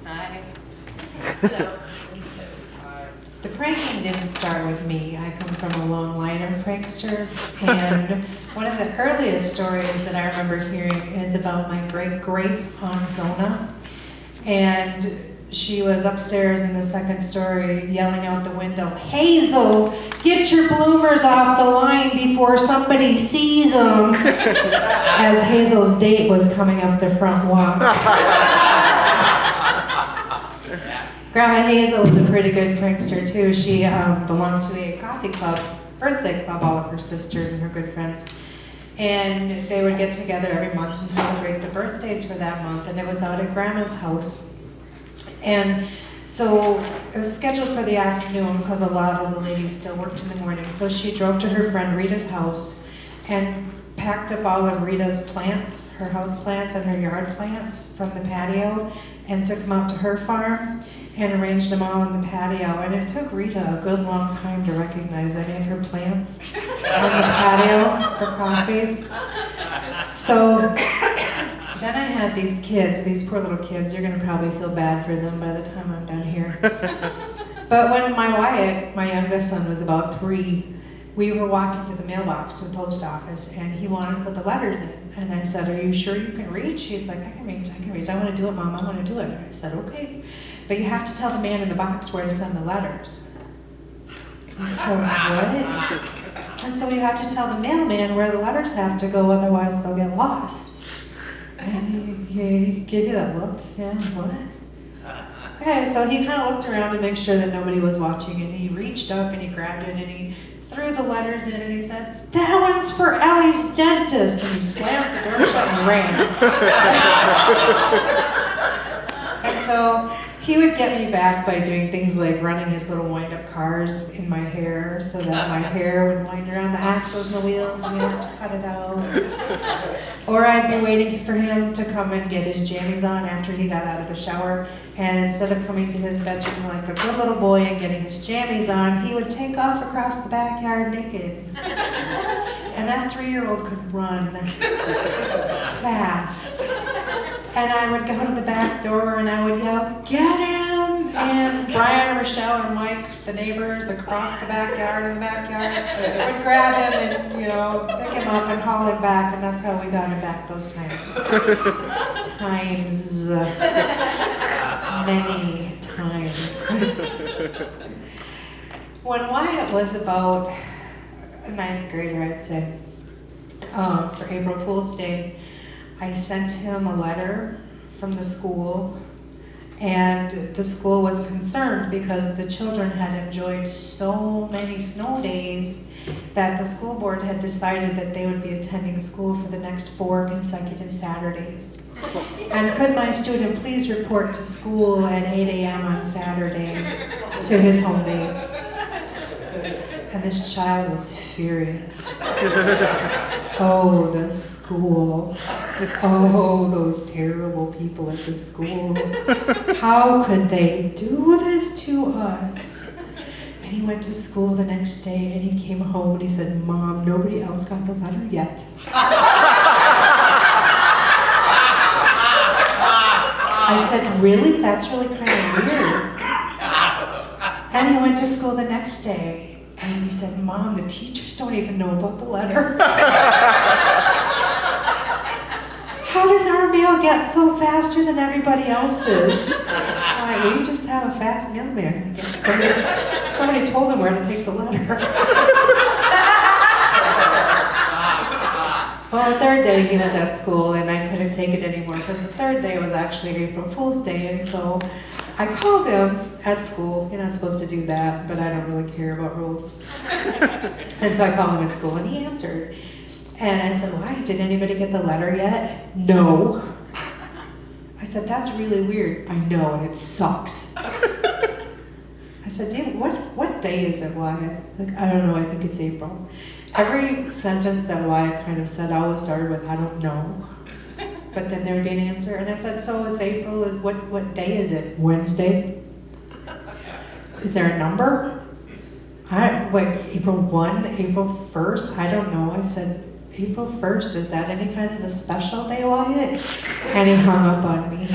Hi. Hello. The pranking didn't start with me. I come from a long line of pranksters, and one of the earliest stories that I remember hearing is about my great-great-aunt Zona. And she was upstairs in the second story yelling out the window, "Hazel, get your bloomers off the line before somebody sees them," as Hazel's date was coming up the front walk. Grandma Hazel was a pretty good prankster too. She belonged to a coffee club, birthday club, all of her sisters and her good friends. And they would get together every month and celebrate the birthdays for that month, and it was out at Grandma's house. And so it was scheduled for the afternoon because a lot of the ladies still worked in the morning. So she drove to her friend Rita's house and packed up all of Rita's plants, her house plants and her yard plants from the patio, and took them out to her farm and arranged them all on the patio. And it took Rita a good long time to recognize any of her plants on the patio for coffee. So then I had these kids, these poor little kids. You're gonna probably feel bad for them by the time I'm done here. But when my Wyatt, my youngest son, was about 3, we were walking to the mailbox to the post office, and he wanted to put the letters in. And I said, "Are you sure you can reach?" He's like, I can reach. I want to do it, Mom, I want to do it. And I said, "Okay, but you have to tell the man in the box where to send the letters." He said, "What?" I said, "Well, you have to tell the mailman where the letters have to go, otherwise they'll get lost." And he gave you that look. Yeah, what? Okay, so he kind of looked around to make sure that nobody was watching, and he reached up and he grabbed it and he threw the letters in and he said, "That one's for Ellie's dentist," and he slammed the door shut and ran. And so he would get me back by doing things like running his little wind-up cars in my hair so that my hair would wind around the axles and the wheels and you have to cut it out. Or I'd be waiting for him to come and get his jammies on after he got out of the shower, and instead of coming to his bedroom like a good little boy and getting his jammies on, he would take off across the backyard naked. And that 3-year-old could run fast. And I would go to the back door and I would yell, "Get him!" And Brian and Rochelle and Mike, the neighbors across the backyard would grab him and, pick him up and haul him back, and that's how we got him back those times. Many times. When Wyatt was about a 9th grader, I'd say, for April Fool's Day, I sent him a letter from the school, and the school was concerned because the children had enjoyed so many snow days that the school board had decided that they would be attending school for the next 4 consecutive Saturdays. And could my student please report to school at 8 a.m. on Saturday to his home base? And this child was furious. Oh, the school. Oh, those terrible people at the school. How could they do this to us? And he went to school the next day and he came home and he said, "Mom, nobody else got the letter yet." I said, "Really? That's really kind of weird." And he went to school the next day. And he said, "Mom, the teachers don't even know about the letter." How does our mail get so faster than everybody else's? I'm like, "We just have a fast mailman. I guess somebody told him where to take the letter." Well, the 3rd day he was at school and I couldn't take it anymore because the 3rd day was actually April Fool's Day, and so I called him at school. You're not supposed to do that, but I don't really care about rules. And so I called him at school and he answered. And I said, "Why? Did anybody get the letter yet?" "No." I said, "That's really weird." "I know, and it sucks." I said, what day is it, Wyatt?" Like, "I don't know, I think it's April." Every sentence that Wyatt kind of said always started with, "I don't know." But then there would be an answer, and I said, "So it's April, what day is it? Wednesday? Is there a number? April 1, April 1st? I don't know." I said, "April 1st, is that any kind of a special day, Wyatt?" And he hung up on me.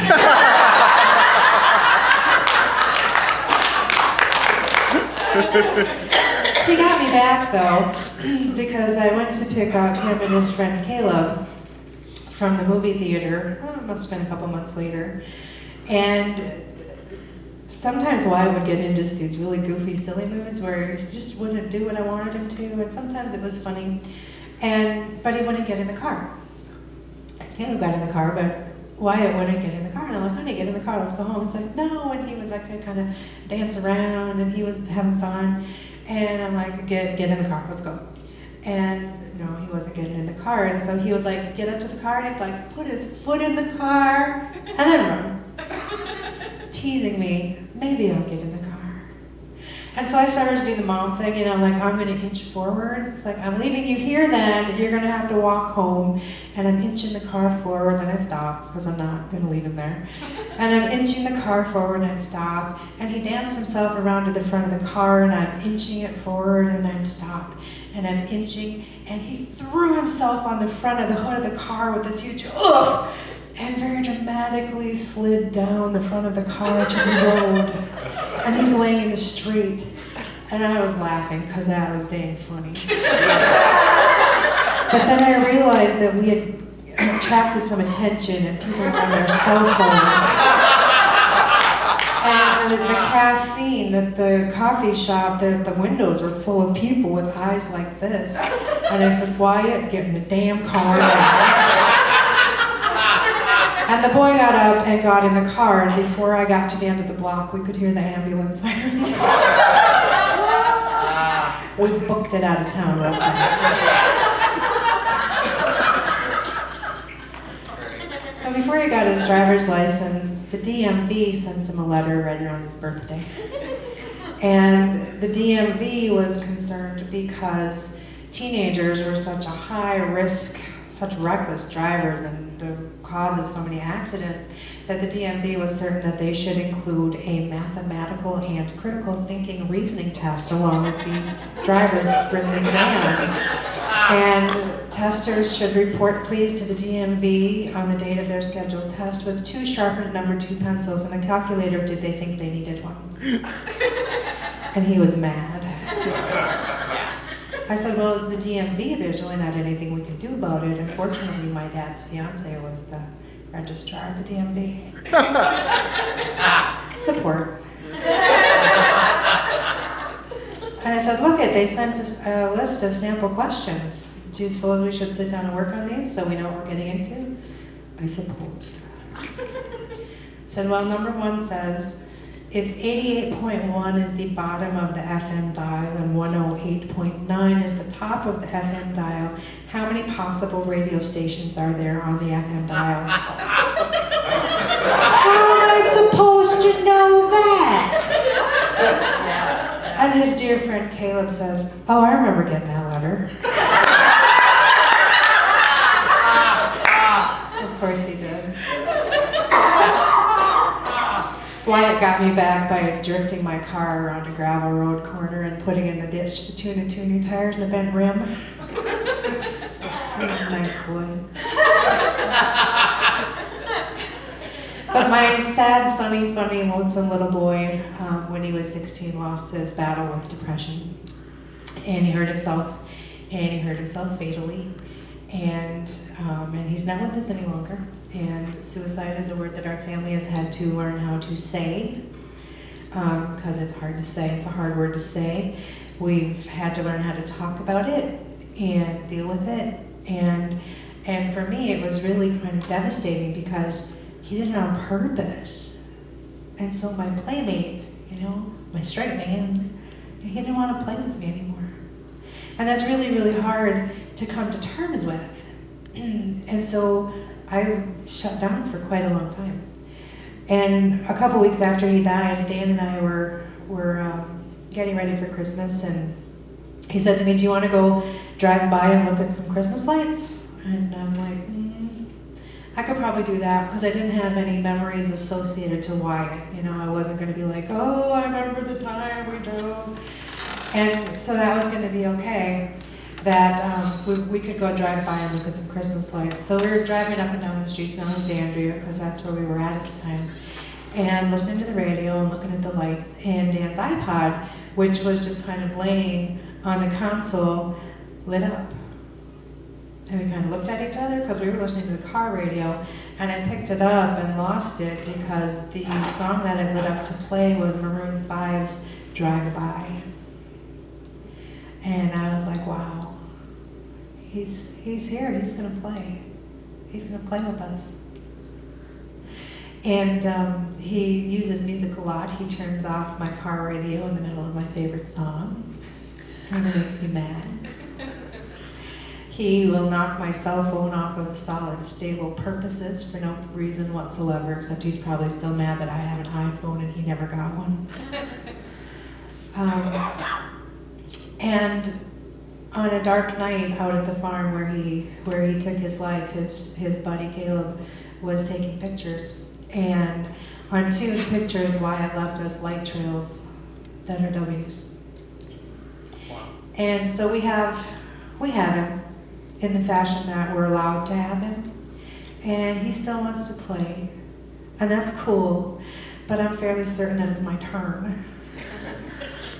He got me back though, because I went to pick up him and his friend Caleb from the movie theater. Oh, it must have been a couple months later. And sometimes Wyatt would get into just these really goofy, silly moods where he just wouldn't do what I wanted him to, and sometimes it was funny. But he wouldn't get in the car. Caleb got in the car, but Wyatt wouldn't get in the car. And I'm like, honey, get in the car, let's go home. He's like, no, and he would like kind of dance around, and he was having fun. And I'm like, get in the car, let's go. And no, he wasn't getting in the car, and so he would like get up to the car, and he'd like put his foot in the car, and then run. Teasing me, maybe I'll get in the car. And so I started to do the mom thing, like I'm gonna inch forward. It's like, I'm leaving you here then, you're gonna have to walk home. And I'm inching the car forward, then I stop, because I'm not gonna leave him there. And I'm inching the car forward, and I'd stop. And he danced himself around to the front of the car, and I'm inching it forward, and I'd stop. And I'm inching, and he threw himself on the front of the hood of the car with this huge oof, and very dramatically slid down the front of the car to the road. And he's laying in the street. And I was laughing because that was dang funny. But then I realized that we had attracted some attention and people were on their cell phones. And the caffeine at the coffee shop, the windows were full of people with eyes like this. And I said, Wyatt, get in the damn car now. And the boy got up and got in the car, and before I got to the end of the block, we could hear the ambulance sirens. We booked it out of town real fast. So before he got his driver's license, the DMV sent him a letter right around his birthday. And the DMV was concerned because teenagers were such a high risk, such reckless drivers, and the cause of so many accidents, that the DMV was certain that they should include a mathematical and critical thinking reasoning test along with the driver's written exam. And testers should report please to the DMV on the date of their scheduled test with 2 sharpened number 2 pencils and a calculator if did they think they needed one. And he was mad. I said, well, as the DMV, there's really not anything we can do about it. Unfortunately, my dad's fiance was the registrar of the DMV. Support. And I said, look they sent us a list of sample questions. Do you suppose we should sit down and work on these so we know what we're getting into? I suppose. I said, well, number 1 says, if 88.1 is the bottom of the FM dial and 108.9 is the top of the FM dial, how many possible radio stations are there on the FM dial? How am I supposed to know that? And his dear friend Caleb says, oh, I remember getting that letter. Of course he did. Wyatt got me back by drifting my car around a gravel road corner and putting in the ditch to tune 2 new tires and a bent rim. He was a nice boy. But my sad, sunny, funny, lonesome little boy, when he was 16, lost his battle with depression. And he hurt himself, fatally. And he's not with us any longer. And suicide is a word that our family has had to learn how to say, because it's hard to say. It's a hard word to say. We've had to learn how to talk about it and deal with it. And for me, it was really kind of devastating because he did it on purpose. And so my playmate, my straight man, he didn't want to play with me anymore. And that's really, really hard to come to terms with. And so I shut down for quite a long time. And a couple weeks after he died, Dan and I were getting ready for Christmas, and he said to me, do you want to go drive by and look at some Christmas lights? And I'm like, I could probably do that, because I didn't have any memories associated to Wyatt. I wasn't going to be like, oh, I remember the time we drove. And so that was going to be okay, that we could go drive by and look at some Christmas lights. So we were driving up and down the streets in Alexandria, because that's where we were at the time. and listening to the radio and looking at the lights, and Dan's iPod, which was just kind of laying on the console, lit up. And we kind of looked at each other because we were listening to the car radio, and I picked it up and lost it because the song that it lit up to play was Maroon 5's Drive By. And I was like, wow, he's here, he's gonna play. He's gonna play with us. And he uses music a lot. He turns off my car radio in the middle of my favorite song. Kind of makes me mad. He will knock my cell phone off of solid, stable purposes for no reason whatsoever, except he's probably still mad that I have an iPhone and he never got one. And on a dark night out at the farm where he took his life, his buddy Caleb was taking pictures. And on 2 of the pictures, Wyatt left us light trails that are W's. Wow. And so we have him in the fashion that we're allowed to have him. And he still wants to play. And that's cool, but I'm fairly certain that it's my turn.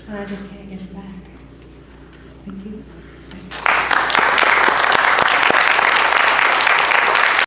And I just can't get it back. Thank you.